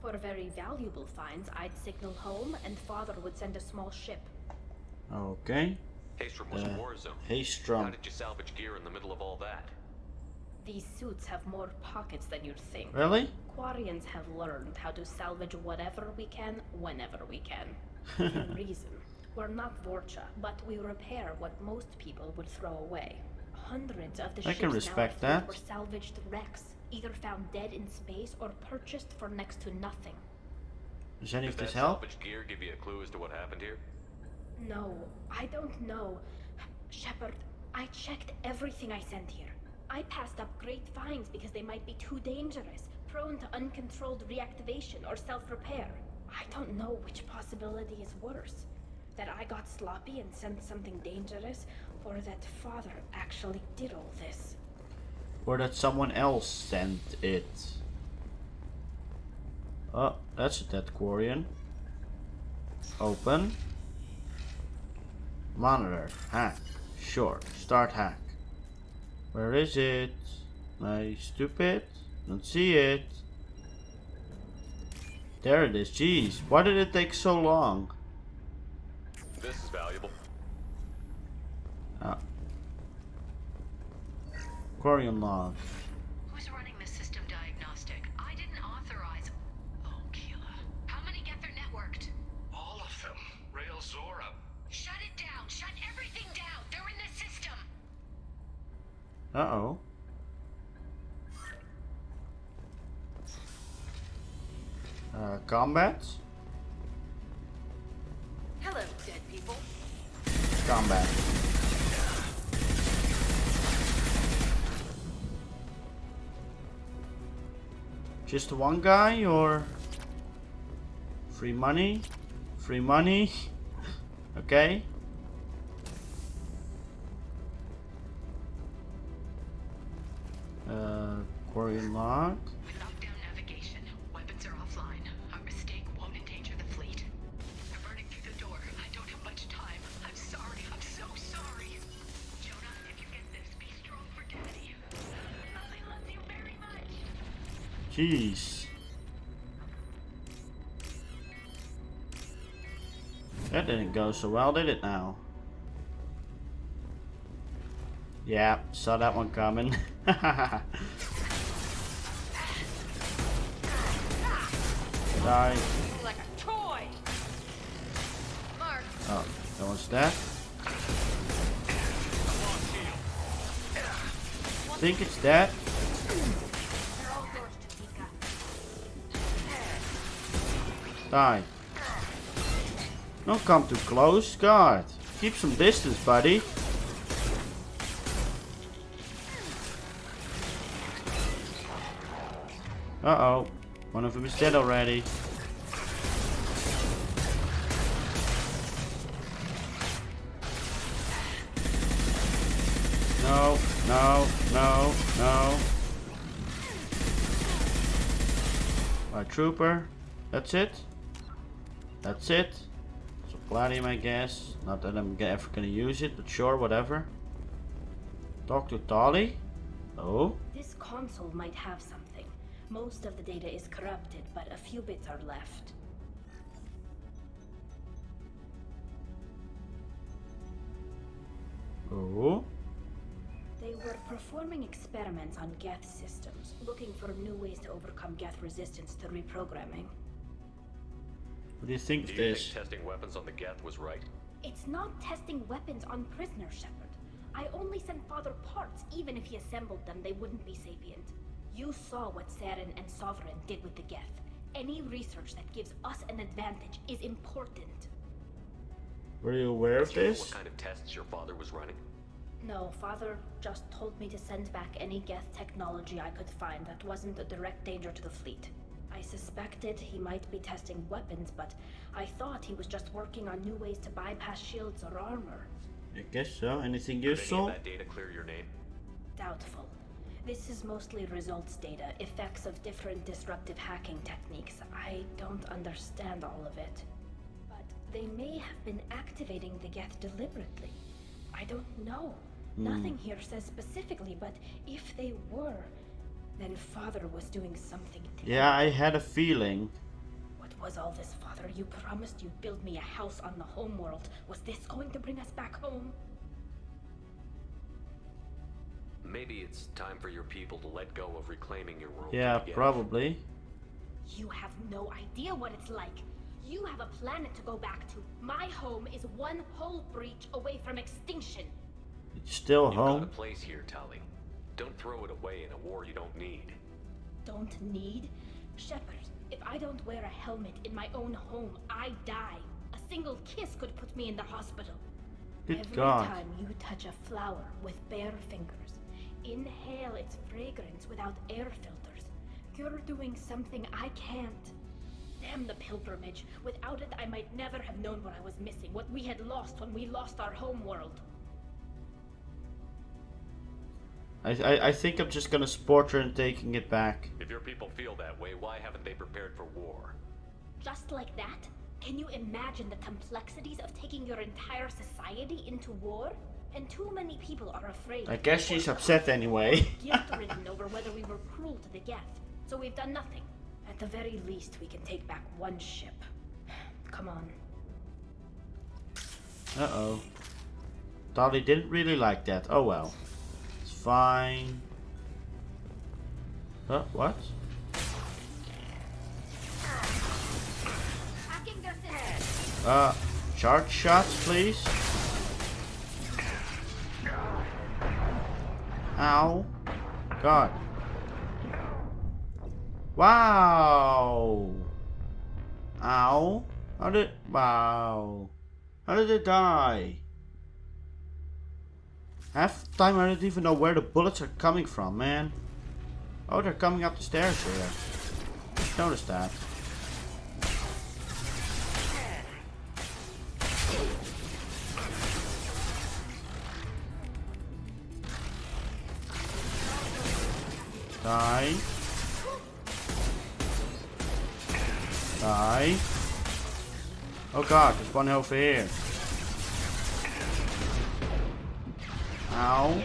For very valuable finds, I'd signal home, and Father would send a small ship. Okay. Haystrom was a war zone. Haystrom. How did you salvage gear in the middle of all that? These suits have more pockets than you'd think. Really? Quarians have learned how to salvage whatever we can, whenever we can. Within reason. We're not Vorcha, but we repair what most people would throw away. Hundreds of the I ships can now respect afloat that. were salvaged wrecks, either found dead in space or purchased for next to nothing. Does any of Does this that help? salvage gear give you a clue as to what happened here? No, I don't know. Shepard, I checked everything I sent here. I passed up great finds because they might be too dangerous, prone to uncontrolled reactivation or self-repair. I don't know which possibility is worse. That I got sloppy and sent something dangerous, or that Father actually did all this. Or that someone else sent it. Oh, that's a dead Quarian. Open. Monitor. Hack. Sure. Start hack. Where is it? Am I stupid? Don't see it. There it is. Jeez. Why did it take so long? This is valuable. Ah. Quarian log. Who's running the system diagnostic? I didn't authorize. Oh, Keela. How many get their networked? All of them. Rail Zora. Shut it down. Shut everything down. They're in the system. Uh-oh. Combat? Hello, dead people. Combat. Just one guy or free money? Free money? Okay. Quarian log. We locked down navigation. Weapons are offline. Our mistake won't endanger the fleet. They're burning through the door. I don't have much time. I'm sorry. I'm so sorry. Jonah, if you get this, be strong for Daddy. Lily loves you very much. Jeez. That didn't go so well, did it now? Yeah, saw that one coming. Die. Like a toy. Mark. Oh, that one's dead. I think it's dead. Die. Don't come too close, God. Keep some distance, buddy. Uh-oh. One of them is dead already. No, no, no, no. A trooper. That's it. That's it. So platinum, I guess. Not that I'm ever gonna use it, but sure, whatever. Talk to Tali. Oh. This console might have something. Most of the data is corrupted, but a few bits are left. Oh. They were performing experiments on Geth systems, looking for new ways to overcome Geth resistance to reprogramming. What do you think of Do you this? think testing weapons on the Geth was right? It's not testing weapons on prisoners, Shepard. I only sent Father parts. Even if he assembled them, they wouldn't be sapient. You saw what Saren and Sovereign did with the Geth. Any research that gives us an advantage is important. Were you aware of Do you know this? what kind of tests your father was running? No, Father just told me to send back any Geth technology I could find that wasn't a direct danger to the fleet. I suspected he might be testing weapons, but I thought he was just working on new ways to bypass shields or armor. I guess so. Anything Did any useful? of that data clear your name? Doubtful. This is mostly results data, effects of different disruptive hacking techniques. I don't understand all of it. But they may have been activating the Geth deliberately. I don't know. Nothing here says specifically, but if they were, then Father was doing something terrible. Yeah, I had a feeling. What was all this, Father? You promised you'd build me a house on the homeworld. Was this going to bring us back home? Maybe it's time for your people to let go of reclaiming your world. Yeah, together. probably. You have no idea what it's like. You have a planet to go back to. My home is one hull breach away from extinction. It's still You've got a home. place here, Tali. Don't throw it away in a war you don't need. Don't need? Shepard, If I don't wear a helmet in my own home, I die. A single kiss could put me in the hospital. Good Every God. time you touch a flower with bare fingers, inhale its fragrance without air filters, you're doing something I can't. Damn the pilgrimage. Without it, I might never have known what I was missing, what we had lost when we lost our home world. I think I'm just gonna support her in taking it back. If your people feel that way, why haven't they prepared for war? Just like that? Can you imagine the complexities of taking your entire society into war? And too many people are afraid. I guess she's upset anyway. Guilt-ridden over whether we were cruel to the Geth. So we've done nothing. At the very least, we can take back one ship. Come on. Uh-oh. Tali didn't really like that. Oh well. It's fine. What? Charge shots, please. Ow. God. Wow. Ow. Wow. How did it die? Half the time I don't even know where the bullets are coming from, man. Oh, they're coming up the stairs here. Just noticed that. Die. Die. Oh god, there's one over here. Ow.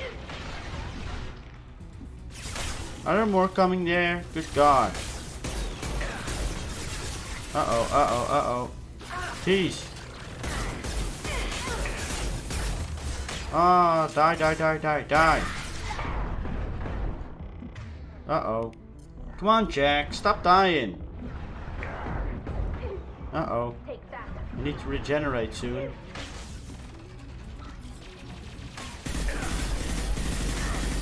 Are there more coming there? Good god. Uh-oh, uh-oh, uh-oh. Jeez. Ah, die, die, die, die, die. Uh-oh. Come on, Jack. Stop dying. Uh-oh. I need to regenerate soon.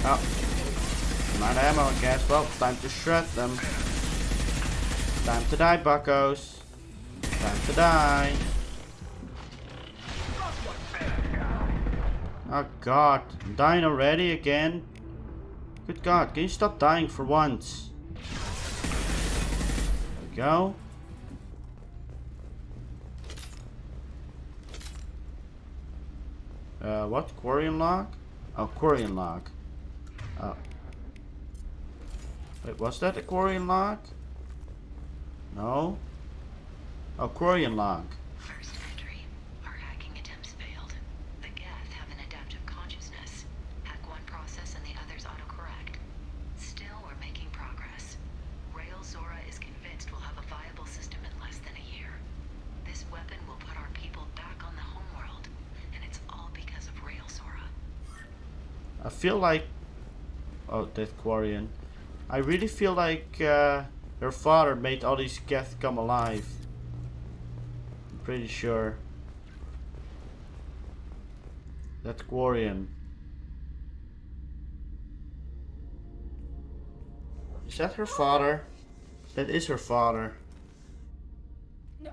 Oh. I'm out of ammo, I guess. Well, time to shred them. Time to die, buckos. Time to die. Oh god. I'm dying already again. Good god, can you stop dying for once? There we go. What? Quarry unlock? Oh, quarry unlock. Oh. Wait, was that a quarry unlock? No? Oh, quarry unlock. First entry. Our hacking attempts failed. The Geth have an adaptive consciousness. Hack one process and the others autocorrect. Still, we're making progress. Rail Zora is convinced we'll have a viable system in less than a year. This weapon will put our people back on the homeworld, and it's all because of Rail Zora. I feel like... Oh, that Quarian. I really feel like her father made all these Geth come alive. I'm pretty sure. That Quarian. Is that her father? That is her father. No,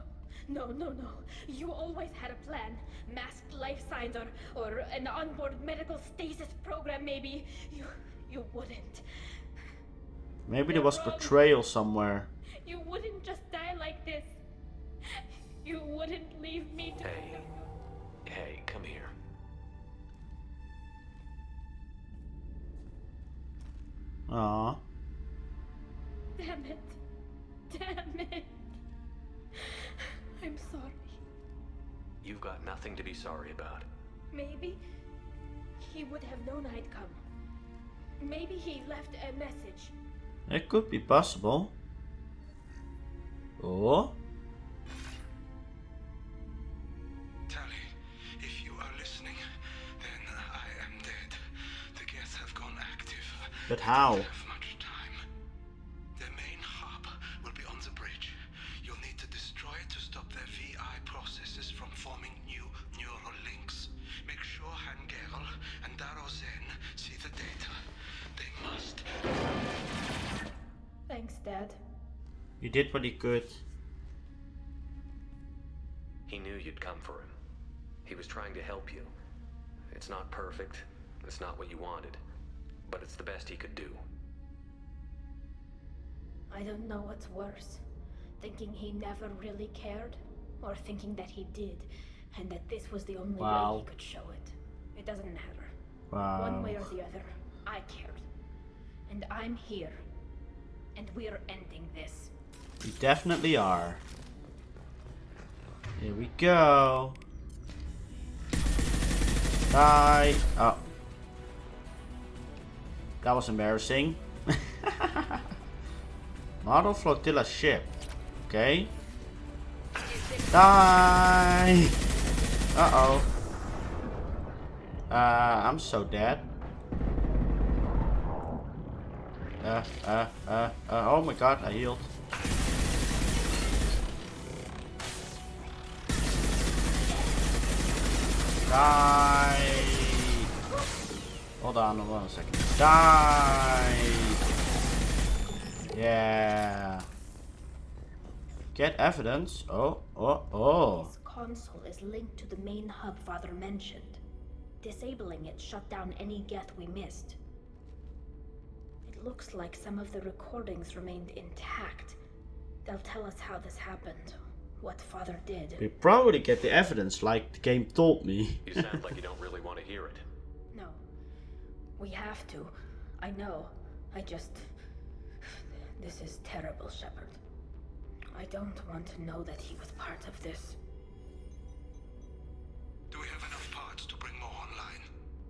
no, no, no. You always had a plan. Masked life signs or an onboard medical stasis program maybe. You wouldn't. Maybe there was betrayal somewhere. You wouldn't just die like this. You wouldn't leave me to... Hey, come here. Aww. Damn it. Damn it. I'm sorry. You've got nothing to be sorry about. Maybe he would have known I'd come. Maybe he left a message. It could be possible. Oh? Tali, if you are listening, then I am dead. The Geth have gone active. But how? Their main hub will be on the bridge. You'll need to destroy it to stop their VI processes from forming new neural links. Make sure Garrus and Darozen see the data. They must. Thanks, Dad. He did what he could. He knew you'd come for him. He was trying to help you. It's not perfect. It's not what you wanted. But it's the best he could do. I don't know what's worse. Thinking he never really cared, or thinking that he did, and that this was the only way he could show it. It doesn't matter. One way or the other, I cared. And I'm here. And we're ending this. We definitely are. Here we go. Die. Oh. That was embarrassing. Model Flotilla ship. Okay. Die. Uh-oh. I'm so dead. Oh my god, I healed. Die. Hold on, hold on a second. Die. Yeah. Get evidence. Oh. This console is linked to the main hub Father mentioned. Disabling it shut down any geth we missed. It looks like some of the recordings remained intact. They'll tell us how this happened, what Father did. We probably get the evidence like the game told me. You sound like you don't really want to hear it. No. We have to. I know. This is terrible, Shepard. I don't want to know that he was part of this. Do we have enough parts to bring more online?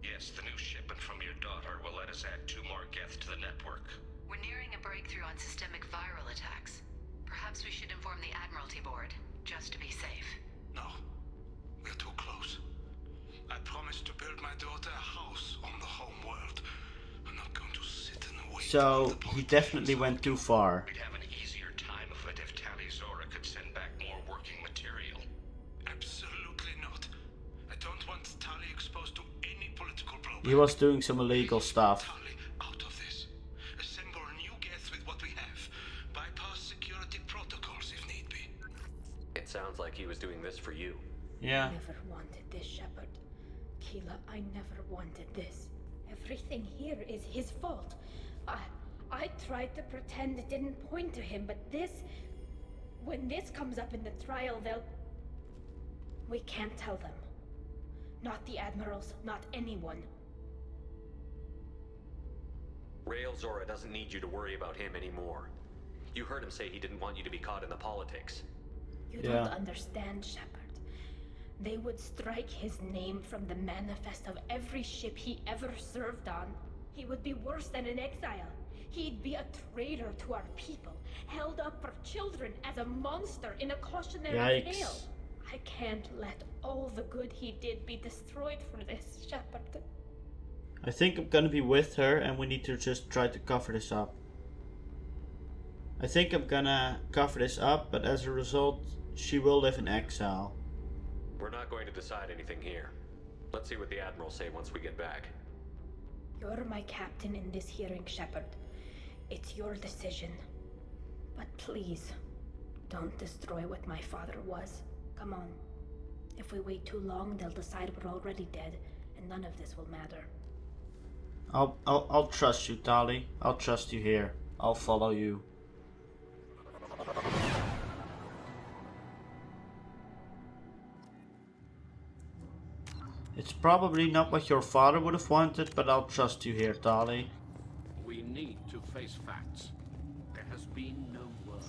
Yes, the new shipment from your daughter will let us add 2 more geth to the network. We're nearing a breakthrough on systemic viral attacks. Perhaps we should inform the Admiralty Board, just to be safe. No, we're too close. I promised to build my daughter a house on the home world. I'm not going to sit and wait. So he definitely went too far. We'd have an easier time of it if Tali Zora could send back more working material. Absolutely not. I don't want Tali exposed to any political blowback. He was doing some illegal stuff. Tali out of this. Assemble new geth with what we have. Bypass security protocols if need be. It sounds like he was doing this for you. Yeah. I never wanted this, Shepard. Keela, I never wanted this. Everything here is his fault. I tried to pretend it didn't point to him, but this... When this comes up in the trial, they'll... We can't tell them. Not the admirals, not anyone. Rail Zora doesn't need you to worry about him anymore. You heard him say he didn't want you to be caught in the politics. You don't understand, Shepard. They would strike his name from the manifest of every ship he ever served on. He would be worse than an exile. He'd be a traitor to our people, held up for children as a monster in a cautionary tale. I can't let all the good he did be destroyed for this, Shepard. I think I'm gonna be with her and we need to just try to cover this up. I think I'm gonna cover this up, but as a result, she will live in exile. We're not going to decide anything here. Let's see what the Admirals say once we get back. You're my captain in this hearing, Shepard. It's your decision. But please, don't destroy what my father was. Come on. If we wait too long, they'll decide we're already dead, and none of this will matter. I'll trust you, Tali. I'll trust you here. I'll follow you. It's probably not what your father would have wanted, but I'll trust you here, Tali. We need to face facts. There has been no word.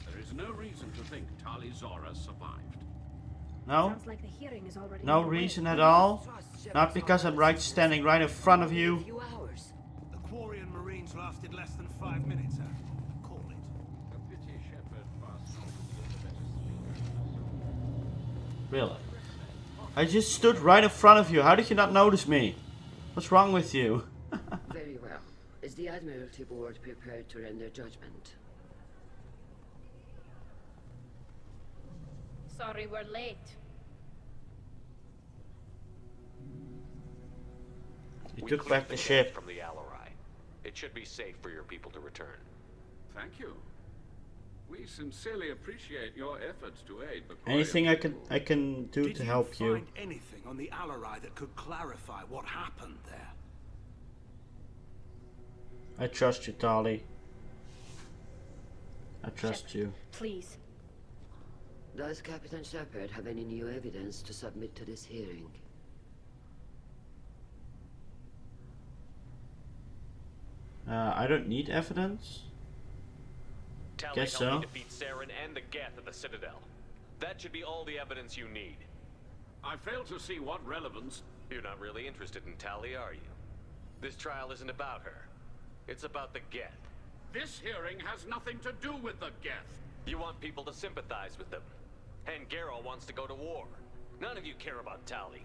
There is no reason to think Tali Zora survived. No? Sounds like the hearing is already No reason at all? Not because I'm standing right in front of you? The Quarian Marines lasted less than 5 minutes, Call it. A pity Shepard passed on to the better speakers. Really? I just stood right in front of you. How did you not notice me? What's wrong with you? Very well. Is the Admiralty Board prepared to render judgment? Sorry we're late. You took back the ship. From the Alerei. It should be safe for your people to return. Thank you. We sincerely appreciate your efforts to aid the Anything I can do to help you. Did you find anything on the Alerei that could clarify what happened there? I trust you, Tali. I trust Shepard, you. Please. Does Captain Shepard have any new evidence to submit to this hearing? I don't need evidence. Tali Guess helped so. me defeat Saren and the Geth at the Citadel. That should be all the evidence you need. I fail to see what relevance... You're not really interested in Tali, are you? This trial isn't about her. It's about the Geth. This hearing has nothing to do with the Geth. You want people to sympathize with them. And Garrus wants to go to war. None of you care about Tali.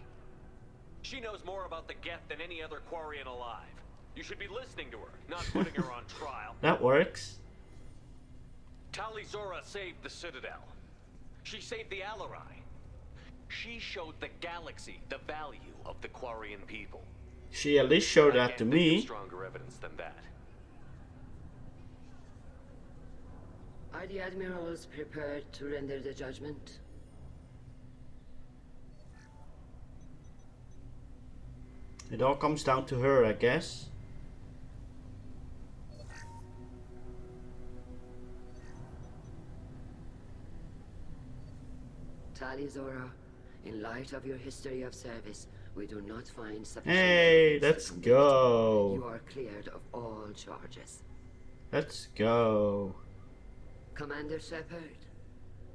She knows more about the Geth than any other Quarian alive. You should be listening to her, not putting her on trial. That works. Tali Zora saved the Citadel. She saved the Alerei. She showed the galaxy the value of the Quarian people. She at least showed I that to can't think of me. stronger evidence than that. Are the admirals prepared to render the judgment? It all comes down to her, I guess. Tali Zora, in light of your history of service, we do not find sufficient Hey, evidence let's to convict you. go. You are cleared of all charges. Let's go. Commander Shepard,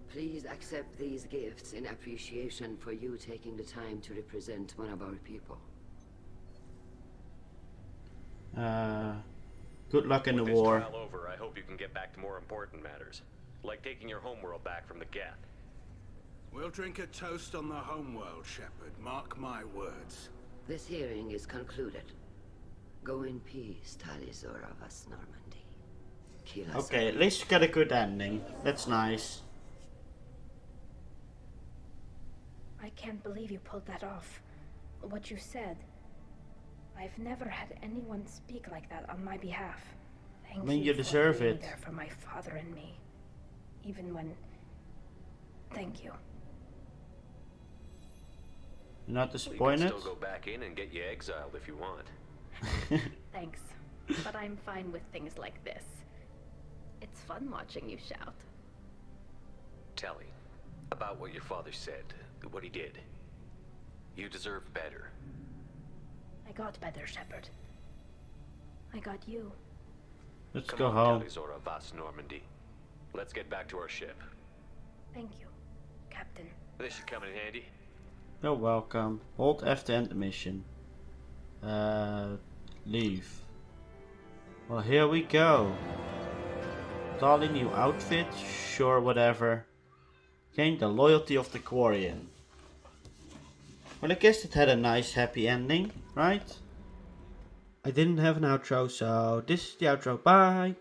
please accept these gifts in appreciation for you taking the time to represent one of our people. Good luck in the With war. this trial over, I hope you can get back to more important matters, like taking your homeworld back from the Geth. We'll drink a toast on the homeworld, Shepard. Mark my words. This hearing is concluded. Go in peace, Tali Zora Vas Normandy. Kila Okay, at Sara. least you got a good ending. That's nice. I can't believe you pulled that off. What you said. I've never had anyone speak like that on my behalf. Thank mean, you for deserve being it. there for my father and me. Even when... Thank you. You're not You disappointed? can still go back in and get you exiled if you want. Thanks. But I'm fine with things like this. It's fun watching you shout. Tali, about what your father said, what he did. You deserve better. I got better, Shepard. I got you. Let's Come go on, home. Tali Zora Vas Normandy. Let's get back to our ship. Thank you, Captain. This should come in handy. You're welcome. Hold F to end the mission. Leave. Well, here we go. Tali new outfit? Sure, whatever. Gain the loyalty of the Quarian. Well, I guess it had a nice happy ending, right? I didn't have an outro, so this is the outro. Bye!